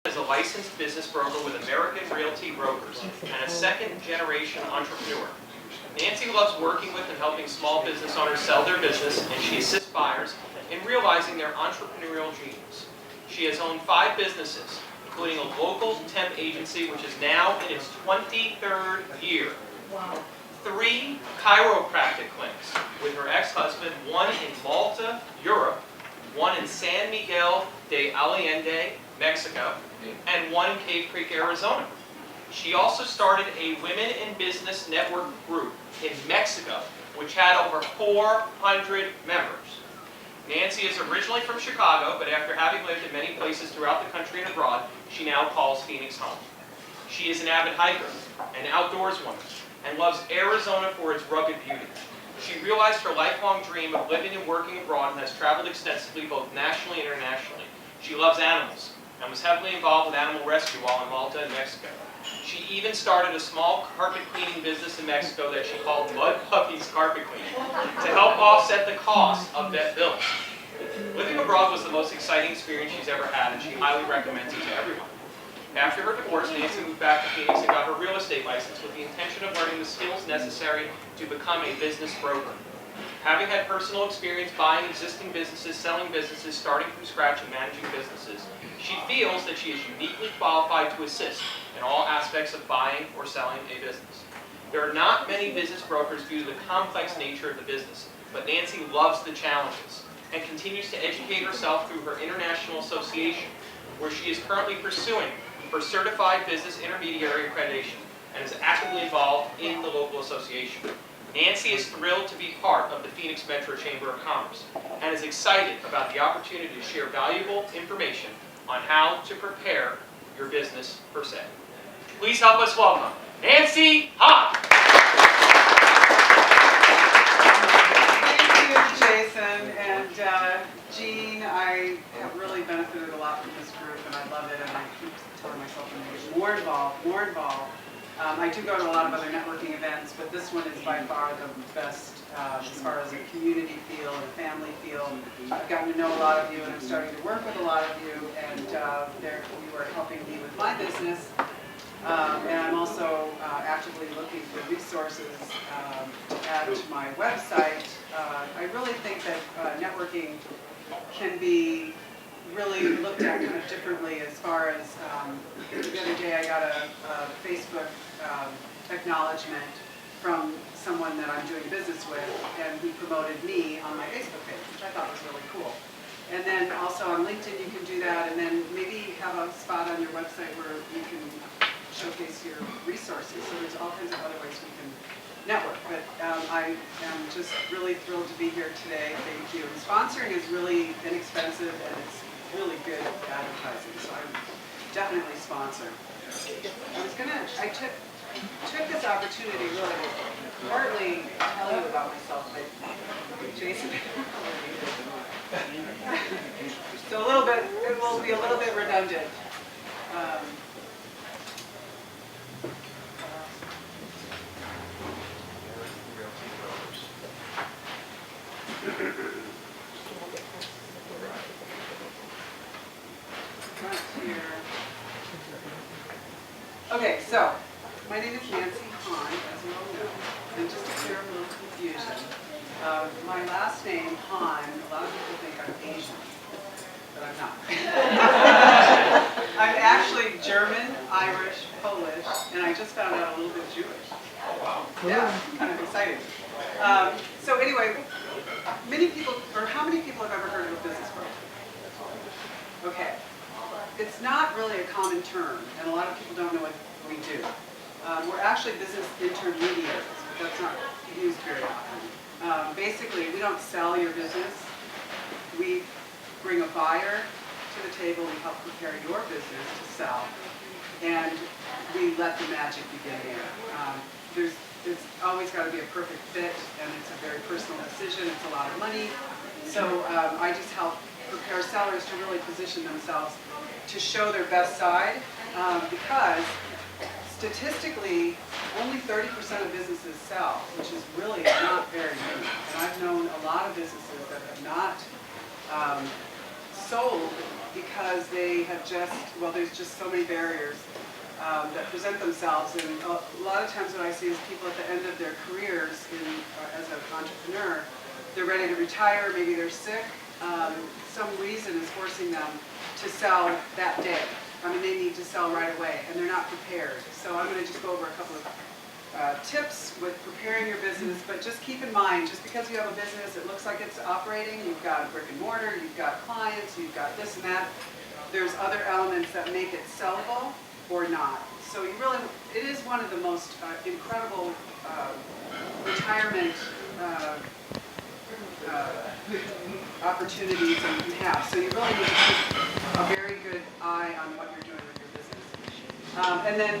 is a licensed business broker with American Realty Brokers and a second-generation entrepreneur. Nancy loves working with and helping small business owners sell their business, and she assists buyers in realizing their entrepreneurial dreams. She has owned 5 businesses, including a local temp agency, which is now in its 23rd year. Wow. 3 chiropractic clinics with her ex-husband, one in Malta, Europe, one in San Miguel de Allende, Mexico, and one in Cave Creek, Arizona. She also started a Women in Business Network group in Mexico, which had over 400 members. Nancy is originally from Chicago, but after having lived in many places throughout the country and abroad, she now calls Phoenix home. She is an avid hiker, an outdoors woman, and loves Arizona for its rugged beauty. She realized her lifelong dream of living and working abroad and has traveled extensively both nationally and internationally. She loves animals and was heavily involved with animal rescue while in Malta and Mexico. She even started a small carpet cleaning business in Mexico that she called Mud Puppies Carpet Cleaning to help offset the cost of vet bills. Living abroad was the most exciting experience she's ever had, and she highly recommends it to everyone. After her divorce, Nancy moved back to Phoenix and got her real estate license with the intention of learning the skills necessary to become a business broker. Having had personal experience buying existing businesses, selling businesses, starting from scratch, and managing businesses, she feels that she is uniquely qualified to assist in all aspects of buying or selling a business. There are not many business brokers due to the complex nature of the business, but Nancy loves the challenges and continues to educate herself through her international association, where she is currently pursuing for Certified Business Intermediary accreditation and is actively involved in the local association. Nancy is thrilled to be part of the Phoenix Metro Chamber of Commerce and is excited about the opportunity to share valuable information on how to prepare your business for sale. Please help us welcome Nancy Hahn. Thank you, Jason. And Jean, I have really benefited a lot from this group, and I love it, and I keep telling myself I'm going to get more involved, more involved. I do go to a lot of other networking events, but this one is by far the best as far as a community feel and a family feel. I've gotten to know a lot of you, and I'm starting to work with a lot of you, and you are helping me with my business. And I'm also actively looking for resources to add to my website. I really think that networking can be really looked at kind of differently as far as the other day I got a Facebook acknowledgement from someone that I'm doing business with, and he promoted me on my Facebook page, which I thought was really cool. And then also on LinkedIn you can do that, and then maybe have a spot on your website where you can showcase your resources. So there's all kinds of other ways we can network. But I am just really thrilled to be here today. Thank you. And sponsoring is really inexpensive, and it's really good advertising. So I definitely sponsor. I took this opportunity really to partly tell you about myself, but Jason. So a little bit, it will be a little bit redundant. Okay, so my name is Nancy Hahn, as you all know, and just to clear up a little confusion, my last name, Hahn, a lot of people think I'm Asian, but I'm not. I'm actually German, Irish, Polish, and I just found out a little bit Jewish. Oh, wow. Yeah, kind of exciting. So anyway, many people, or how many people have ever heard of a business broker? Okay. It's not really a common term, and a lot of people don't know what we do. We're actually business intermediaries, but that's not used very often. Basically, we don't sell your business. We bring a buyer to the table, we help prepare your business to sell, and we let the magic begin there. It's always got to be a perfect fit, and it's a very personal decision. It's a lot of money. So I just help prepare sellers to really position themselves to show their best side, because statistically, only 30% of businesses sell, which is really not very many. And I've known a lot of businesses that have not sold because they have just, well, there's just so many barriers that present themselves. And a lot of times what I see is people at the end of their careers as an entrepreneur, they're ready to retire, maybe they're sick. Some reason is forcing them to sell that day. I mean, they need to sell right away, and they're not prepared. So I'm going to just go over a couple of tips with preparing your business, but just keep in mind, just because you have a business, it looks like it's operating, you've got a brick and mortar, you've got clients, you've got this and that, there's other elements that make it sellable or not. So you really, it is one of the most incredible retirement opportunities that you have. So you really need to keep a very good eye on what you're doing with your business. And then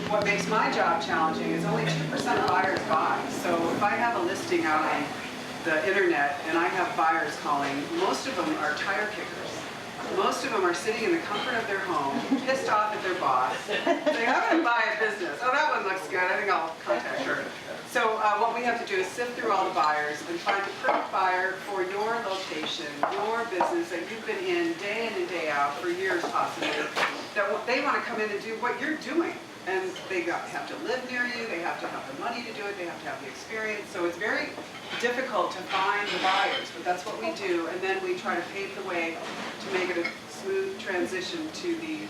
what makes my job challenging is only 2% of buyers buy. So if I have a listing out on the internet and I have buyers calling, most of them are tire kickers. Most of them are sitting in the comfort of their home, pissed off at their boss, saying, I'm going to buy a business. Oh, that one looks good. I think I'll contact her. So what we have to do is sift through all the buyers and find the perfect buyer for your location, your business that you've been in day in and day out for years possibly, that they want to come in and do what you're doing. And they have to live near you, they have to have the money to do it, they have to have the experience. So it's very difficult to find the buyers, but that's what we do. And then we try to pave the way to make it a smooth transition to the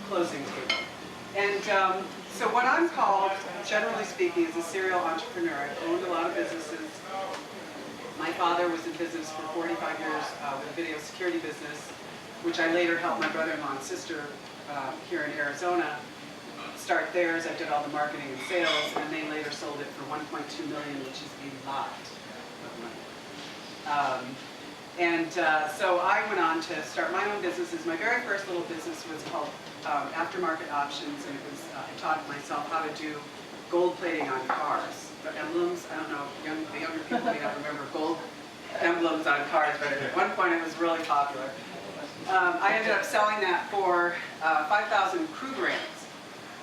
closing table. And so what I'm called, generally speaking, is a serial entrepreneur. I've owned a lot of businesses. My father was in business for 45 years with a video security business, which I later helped my brother-in-law and sister here in Arizona start theirs. I did all the marketing and sales, and they later sold it for $1.2 million, which is a lot of money. So I went on to start my own businesses. My very first little business was called Aftermarket Options, and it was I taught myself how to do gold plating on cars. The emblems, I don't know, the younger people may not remember gold emblems on cars, but at one point it was really popular. I ended up selling that for 5,000 crew grants.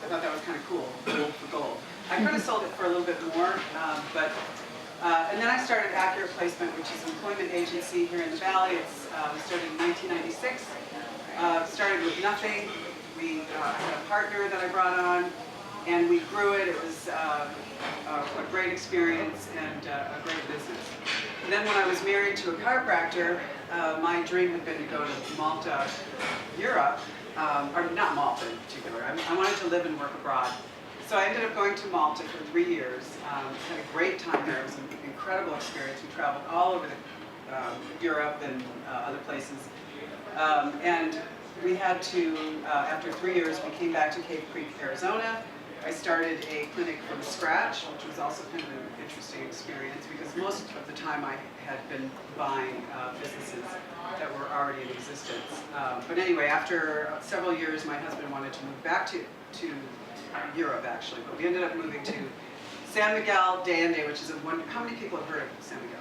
I thought that was kind of cool, gold for gold. I could have sold it for a little bit more, and then I started Accurate Placement, which is an employment agency here in the Valley. It's started in 1996. Started with nothing. We had a partner that I brought on, and we grew it. It was a great experience and a great business. And then when I was married to a chiropractor, my dream had been to go to Malta, Europe, or not Malta in particular. I wanted to live and work abroad. So I ended up going to Malta for 3 years. Had a great time there. It was an incredible experience. We traveled all over Europe and other places. And we had to, after 3 years, we came back to Cave Creek, Arizona. I started a clinic from scratch, which was also kind of an interesting experience because most of the time I had been buying businesses that were already in existence. But anyway, after several years, my husband wanted to move back to Europe, actually. But we ended up moving to San Miguel de Allende, which is how many people have heard of San Miguel?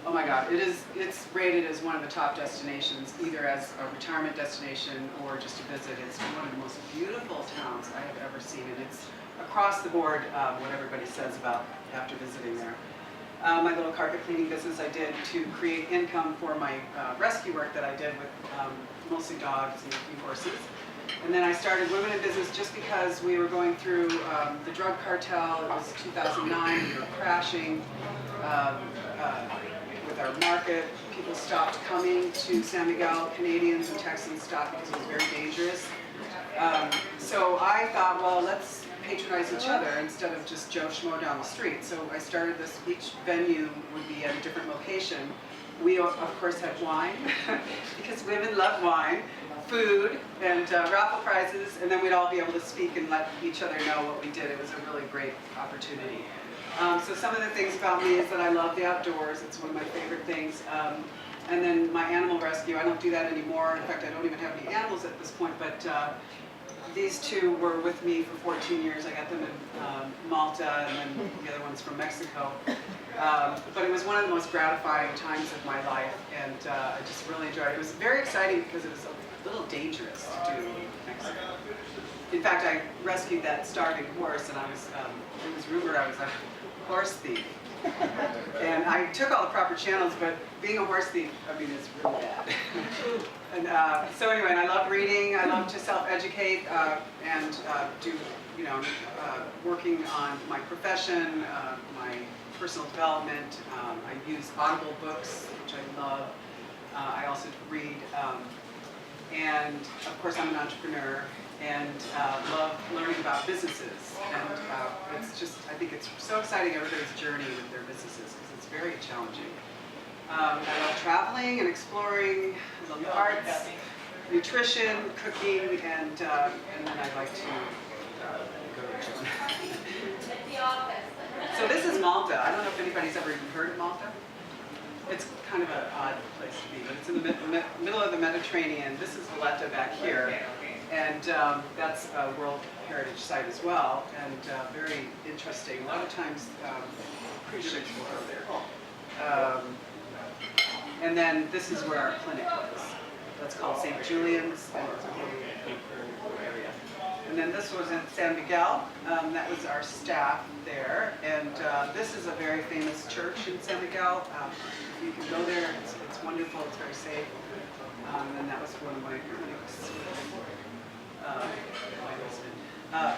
Oh my God, it's rated as one of the top destinations, either as a retirement destination or just a visit. It's one of the most beautiful towns I have ever seen, and it's across the board what everybody says about after visiting there. My little carpet cleaning business I did to create income for my rescue work that I did with mostly dogs and a few horses. And then I started Women in Business just because we were going through the drug cartel. It was 2009, we were crashing. With our market, people stopped coming to San Miguel. Canadians and Texans stopped because it was very dangerous. So I thought, well, let's patronize each other instead of just Joe Schmo down the street. So I started this, each venue would be at a different location. We, of course, had wine, because women love wine, food, and raffle prizes, and then we'd all be able to speak and let each other know what we did. It was a really great opportunity. So some of the things about me is that I love the outdoors. It's one of my favorite things. And then my animal rescue, I don't do that anymore. In fact, I don't even have any animals at this point, but these two were with me for 14 years. I got them in Malta, and then the other one's from Mexico. But it was one of the most gratifying times of my life, and I just really enjoyed it. It was very exciting because it was a little dangerous to do in Mexico. In fact, I rescued that starving horse, and it was rumored I was a horse thief. And I took all the proper channels, but being a horse thief, I mean, it's really bad. And so anyway, and I love reading. I love to self-educate and do, working on my profession, my personal development. I use Audible books, which I love. I also read, and of course I'm an entrepreneur and love learning about businesses. And I think it's so exciting, everybody's journey with their businesses, because it's very challenging. I love traveling and exploring. I love the arts, nutrition, cooking, and then I like to go to the gym. So this is Malta. I don't know if anybody's ever even heard of Malta. It's kind of an odd place to be, but it's in the middle of the Mediterranean. This is Valletta back here, and that's a World Heritage Site as well, and very interesting. A lot of times cruise ships will go there. And then this is where our clinic was. That's called St. Julian's, and it's a really cool area. And then this was in San Miguel. That was our staff there. And this is a very famous church in San Miguel. You can go there. It's wonderful. It's very safe. And that was one of my clinics. My husband.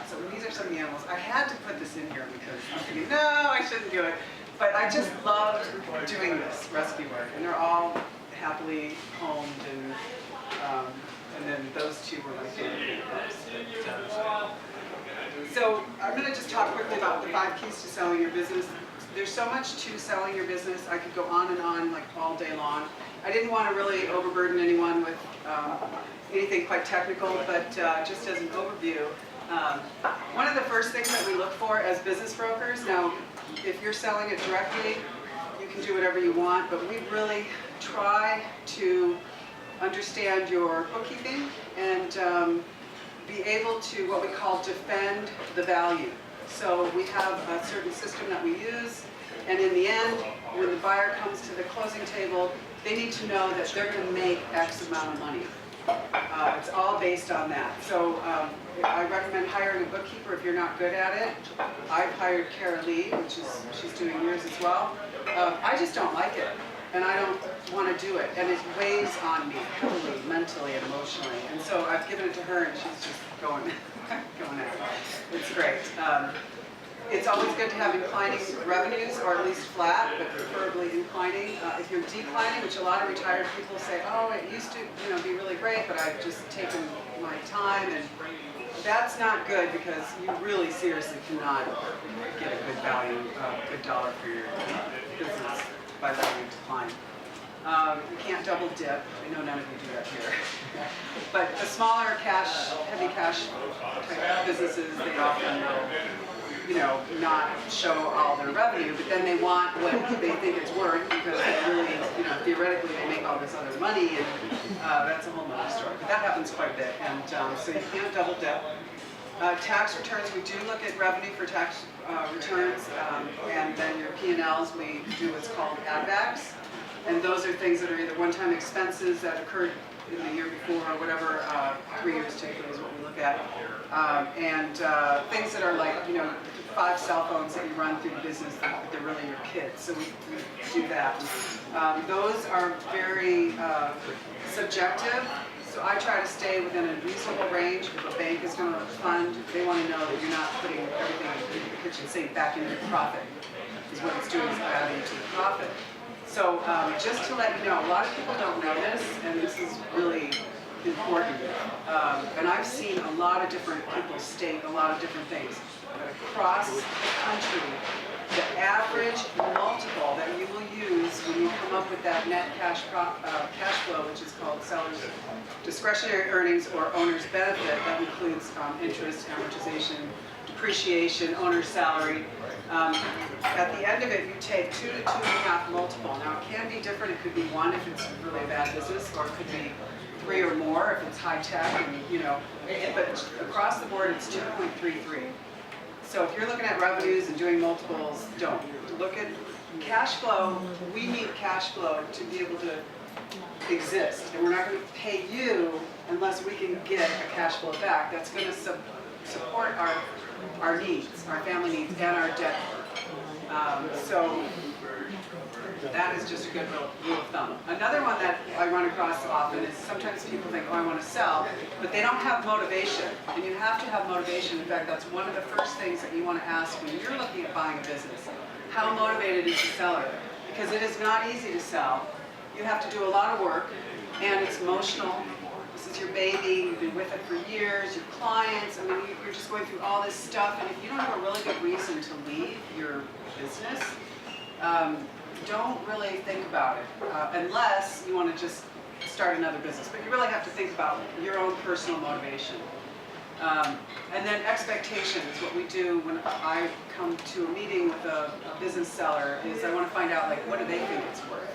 So these are some of the animals. I had to put this in here because I'm thinking, no, I shouldn't do it. But I just loved doing this rescue work. And they're all happily homed, and then those two were my favorite animals. So I'm going to just talk quickly about the 5 keys to selling your business. There's so much to selling your business. I could go on and on like all day long. I didn't want to really overburden anyone with anything quite technical, but just as an overview, one of the first things that we look for as business brokers, now if you're selling it directly, you can do whatever you want, but we really try to understand your bookkeeping and be able to, what we call, defend the value. So we have a certain system that we use, and in the end, when the buyer comes to the closing table, they need to know that they're going to make X amount of money. It's all based on that. So I recommend hiring a bookkeeper if you're not good at it. I've hired Kara Lee, she's doing yours as well. I just don't like it, and I don't want to do it, and it weighs on me heavily, mentally and emotionally. And so I've given it to her, and she's just going at it. It's great. It's always good to have inclining revenues, or at least flat, but preferably inclining. If you're declining, which a lot of retired people say, oh, it used to be really great, but I've just taken my time, and that's not good, because you really seriously cannot get a good value, good dollar for your business by letting it decline. You can't double dip. I know none of you do that here. But the smaller heavy cash type businesses, they often will, not show all their revenue, but then they want what they think it's worth, because they really, theoretically they make all this other money, and that's a whole other story. But that happens quite a bit, and so you can't double dip. Tax returns, we do look at revenue for tax returns, and then your P&Ls, we do what's called add-backs, and those are things that are either one-time expenses that occurred in the year before, or whatever, 3 years typically is what we look at, and things that are like, 5 cell phones that you run through the business, but they're really your kids, so we do that. Those are very subjective, so I try to stay within a reasonable range. If a bank is going to fund, they want to know that you're not putting everything in the kitchen sink back into the profit, is what it's doing, is adding to the profit. So just to let you know, a lot of people don't know this, and this is really important. And I've seen a lot of different people state a lot of different things. But across the country, the average multiple that you will use when you come up with that net cash flow, which is called seller's discretionary earnings or owner's benefit, that includes interest, amortization, depreciation, owner's salary. At the end of it, you take 2 to 2.5 multiple. Now, it can be different. It could be 1 if it's really a bad business, or it could be 3 or more if it's high tech, and but across the board, it's 2.33. So if you're looking at revenues and doing multiples, don't. Look at cash flow. We need cash flow to be able to exist, and we're not going to pay you unless we can get a cash flow back. That's going to support our needs, our family needs, and our debt So that is just a good rule of thumb. Another one that I run across often is sometimes people think, oh, I want to sell, but they don't have motivation. And you have to have motivation. In fact, that's one of the first things that you want to ask when you're looking at buying a business. How motivated is the seller? Because it is not easy to sell. You have to do a lot of work, and it's emotional. This is your baby, you've been with it for years, your clients, I mean, you're just going through all this stuff, and if you don't have a really good reason to leave your business, don't really think about it, unless you want to just start another business. But you really have to think about your own personal motivation. And then expectation is what we do when I come to a meeting with a business seller, is I want to find out, like, what do they think it's worth?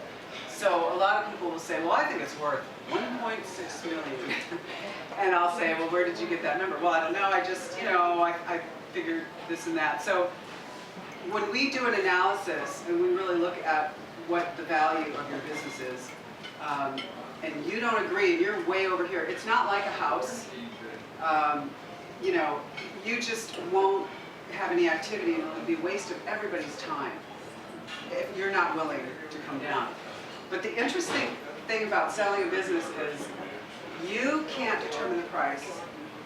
So a lot of people will say, well, I think it's worth 1.6 million. And I'll say, well, where did you get that number? Well, I don't know, I just, I figured this and that. So when we do an analysis and we really look at what the value of your business is, and you don't agree, and you're way over here, it's not like a house. You just won't have any activity, and it'll be a waste of everybody's time if you're not willing to come down. But the interesting thing about selling a business is you can't determine the price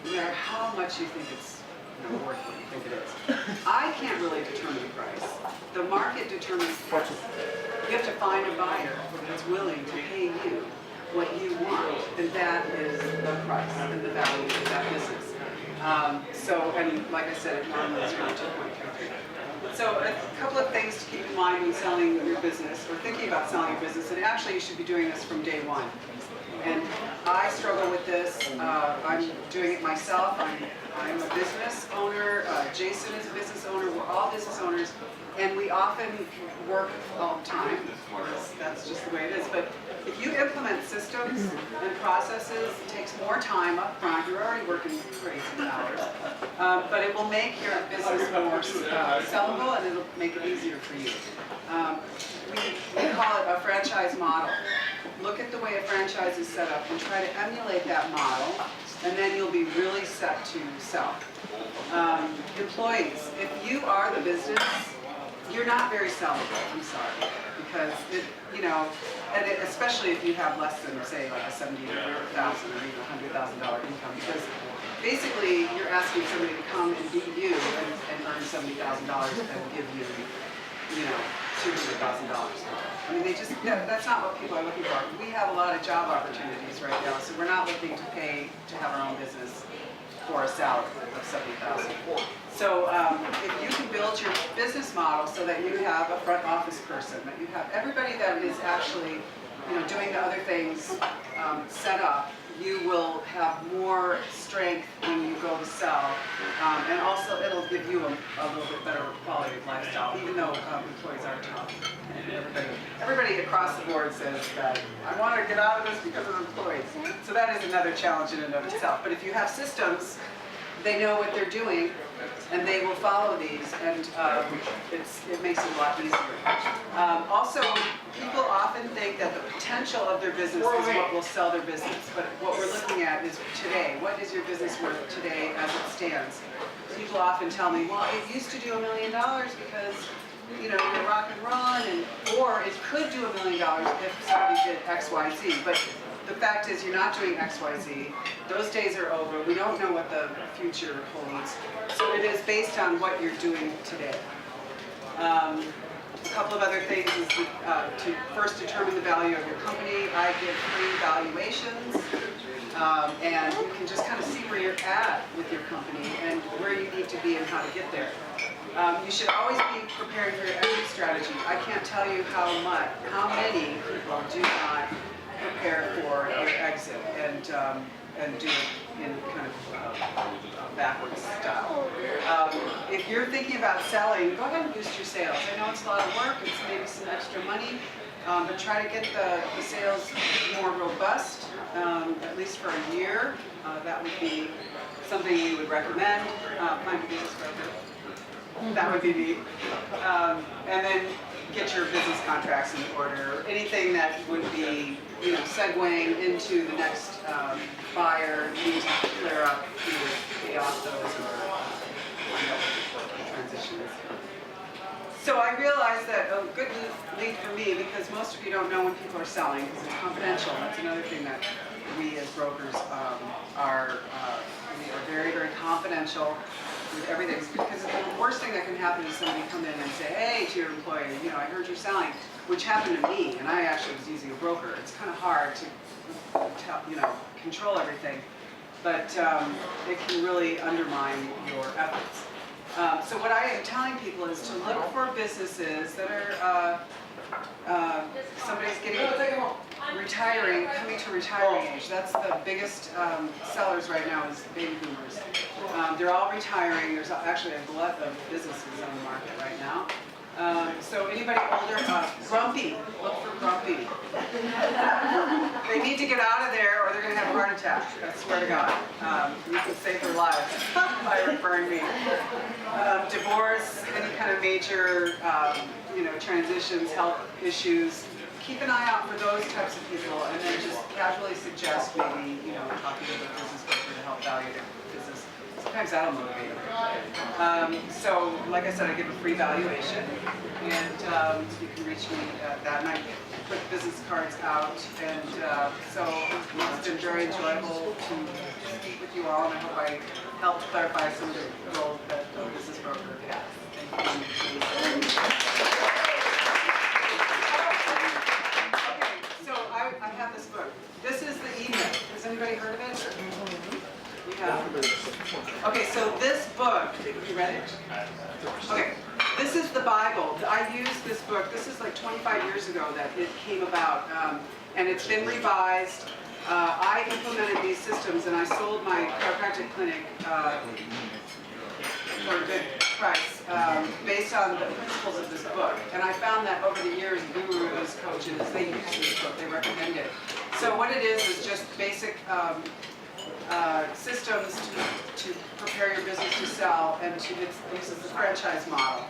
no matter how much you think it's worth what you think it is. I can't really determine the price. The market determines the price. You have to find a buyer that's willing to pay you what you want, and that is the price and the value of that business. And like I said, it normally is around 2.33. So a couple of things to keep in mind when selling your business, or thinking about selling your business, and actually you should be doing this from day one. And I struggle with this. I'm doing it myself. I'm a business owner. Jason is a business owner. We're all business owners. And we often work all the time. That's just the way it is. But if you implement systems and processes, it takes more time up front. You're already working crazy hours. But it will make your business more sellable, and it'll make it easier for you. We call it a franchise model. Look at the way a franchise is set up and try to emulate that model, and then you'll be really set to sell. Employees, if you are the business, you're not very sellable, I'm sorry, because especially if you have less than, say, like a $70,000 or even $100,000 income, because basically you're asking somebody to come and be you and earn $70,000 and give you, $200,000. I mean, that's not what people are looking for. We have a lot of job opportunities right now, so we're not looking to pay to have our own business for a salary of $70,000. So if you can build your business model so that you have a front office person, that you have everybody that is actually, doing the other things set up, you will have more strength when you go to sell, and also it'll give you a little bit better quality of lifestyle, even though employees are tough. And everybody across the board says that I want to get out of this because of employees. So that is another challenge in and of itself. But if you have systems, they know what they're doing, and they will follow these, and it makes it a lot easier. Also, people often think that the potential of their business is what will sell their business, but what we're looking at is today. What is your business worth today as it stands? People often tell me, well, it used to do $1 million because you're rock and roll, or it could do $1 million if somebody did X, Y, Z. But the fact is, you're not doing X, Y, Z. Those days are over. We don't know what the future holds. So it is based on what you're doing today. A couple of other things is to first determine the value of your company. I give free valuations, and you can just kind of see where you're at with your company and where you need to be and how to get there. You should always be preparing for your exit strategy. I can't tell you how many people do not prepare for your exit and do it in kind of backwards style. If you're thinking about selling, go ahead and boost your sales. I know it's a lot of work, it's maybe some extra money, but try to get the sales more robust, at least for a year. That would be something we would recommend. Find a business broker. That would be neat. And then get your business contracts in order. Anything that would be, segueing into the next buyer, you need to clear up, pay off those or find out what the transition is. So I realized that a good lead for me, because most of you don't know when people are selling, because it's confidential. That's another thing that we as brokers we are very, very confidential with everything. Because the worst thing that can happen is somebody come in and say, hey, to your employee, you know, I heard you're selling, which happened to me, and I actually was using a broker. It's kind of hard to control everything, but it can really undermine your efforts. So what I am telling people is to look for businesses that are, somebody's retiring, coming to retiring age. That's the biggest sellers right now is baby boomers. They're all retiring. There's actually a glut of businesses on the market right now. So anybody older, grumpy, look for grumpy. They need to get out of there or they're going to have a heart attack. I swear to God. You can save their lives by referring me. Divorce, any kind of major, transitions, health issues. Keep an eye out for those types of people and then just casually suggest maybe, talking to the business broker to help value their business. Sometimes that'll motivate them. So, like I said, I give a free valuation, and you can reach me at that. And I put business cards out, and so it's been very enjoyable to speak with you all, and I hope I helped clarify some of the role that the business broker has. Thank you. Okay, so I have this book. This is the email. Has anybody heard of it? Yeah. Okay, so this book, you read it? Okay, this is the Bible. I used this book. This is like 25 years ago that it came about, and it's been revised. I implemented these systems, and I sold my chiropractic clinic for a good price based on the principles of this book. And I found that over the years, gurus, coaches, they use this book. They recommend it. So what it is just basic systems to prepare your business to sell, and this is the franchise model.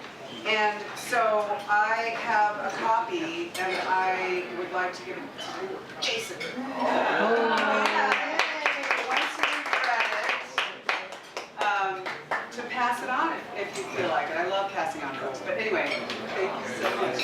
And so I have a copy, and I would like to give it to Jason. Once you've read it, to pass it on if you feel like it. I love passing on books. But anyway, thank you so much.